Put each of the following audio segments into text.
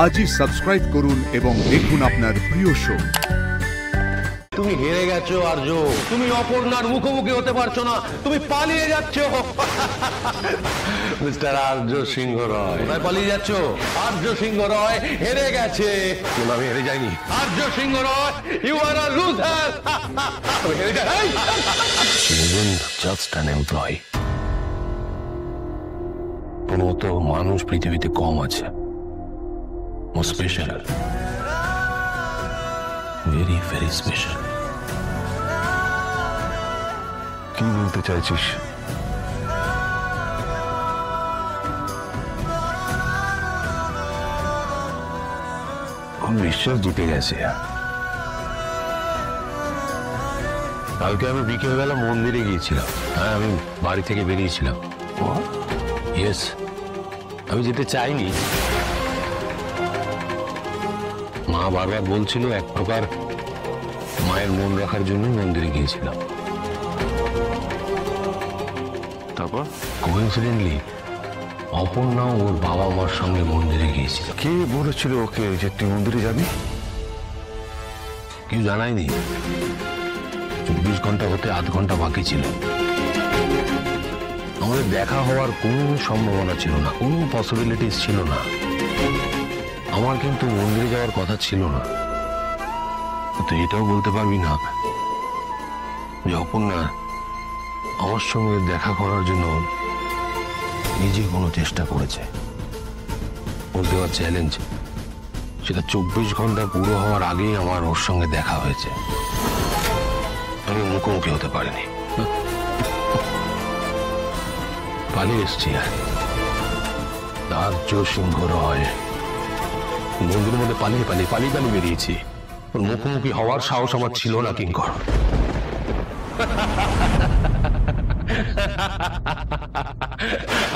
আজই সাবস্ক্রাইব করুন এবং দেখুন আপনার প্রিয় শো। তুমি হেরে গেছো আর্য, তুমি অপর্ণার মুখোমুখি হতে পারছো না, তুমি পালিয়ে যাচ্ছ। মিস্টার আর্য সিংহ রয়, কোথায় পালিয়ে যাচ্ছ? আর্য সিংহ রয় হেরে গেছে। আমি হেরে যাইনি। আর্য সিংহ রয়, ইউ আর আ লুজার। আমি হেরে যাই। She isn't just an employee. ওর মতো মানুষ পৃথিবীতে কম আছে। ও স্পেশাল, ভেরি ভেরি স্পেশাল। কি বলতে চাইছিস? বিশ্বাস জিতে গেছে। কালকে আমি বিকেলবেলা মন্দিরে গিয়েছিলাম। হ্যাঁ, আমি বাড়ি থেকে বেরিয়েছিলাম। ইয়েস, আমি যেতে চাইনি। মা বারবার বলছিল, এক প্রকার মায়ের মন রাখার জন্য মন্দিরে গিয়েছিলাম। তারপর কোইন্সিডেন্টলি অপর্ণা ওর বাবা মার সঙ্গে মন্দিরে গিয়েছিল। কে বলেছিল ওকে যে তুই মন্দিরে যাবি? কেউ জানায়নি। 24 ঘন্টা হতে আধ ঘন্টা বাকি ছিল। আমাদের দেখা হওয়ার কোনো সম্ভাবনা ছিল না, কোনো পসিবিলিটিস ছিল না। আমার কিন্তু মন্দিরে যাওয়ার কথা ছিল না। তুই এটাও বলতে পারবি না যে অপর্ণা আমার সঙ্গে দেখা করার জন্য নিজে কোনো চেষ্টা করেছে। ওর দেওয়া চ্যালেঞ্জ, সেটা 24 ঘন্টা পুরো হওয়ার আগেই আমার ওর সঙ্গে দেখা হয়েছে। আমি মুখোমুখি হতে পারিনি, পালিয়ে এসছি। আর্য সিংহ রয়, মন্দিরের মধ্যে পালিয়ে পালিয়ে পালিয়ে পালিয়ে বেরিয়েছি। ওর মুখোমুখি হওয়ার সাহস আমার ছিল না। কিঙ্কর,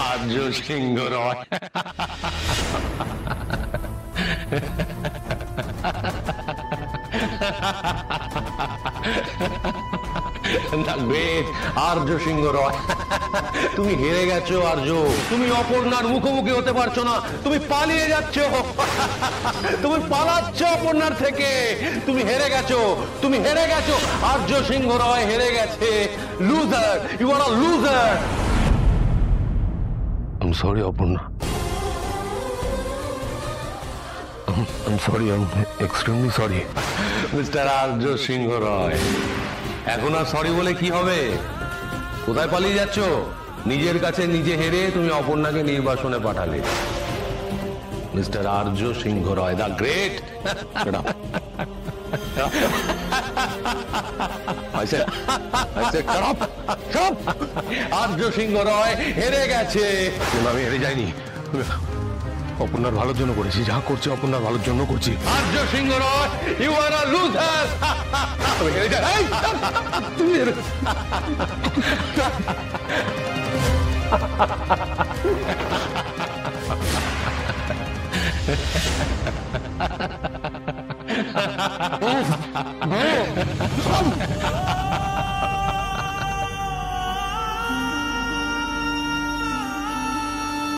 আর্য সিংহ রয়, আর্য সিংহ রয়, তুমি হেরে গেছো আর্য। তুমি অপর্ণার মুখোমুখি হতে পারছো না, তুমি পালিয়ে যাচ্ছ। তুমি পালাচ্ছ অপর্ণার থেকে। তুমি হেরে গেছো, তুমি হেরে গেছো। আর্য সিংহ রয় হেরে গেছে। Loser, you are a loser. I'm sorry, Aparna. I'm sorry, I'm extremely sorry. Mr. Arya সিংহ রয়, এখন আর সরি বলে কি হবে? কোথায় পালিয়ে যাচ্ছ? নিজের কাছে নিজে হেরে তুমি অপর্ণাকে নির্বাসনে পাঠালে। Mister Arya Singh Roy, the great. Arya সিংহ রয় হেরে গেছে। আমি হেরে যাইনি। অপর্ণার ভালোর জন্য করেছি, যা করছি অপর্ণার ভালোর জন্য করছি। আর্য সিংহ রয়, ইউ আর আ লুজার। আমি হেরে যাই। তুমি হেরে। Oh!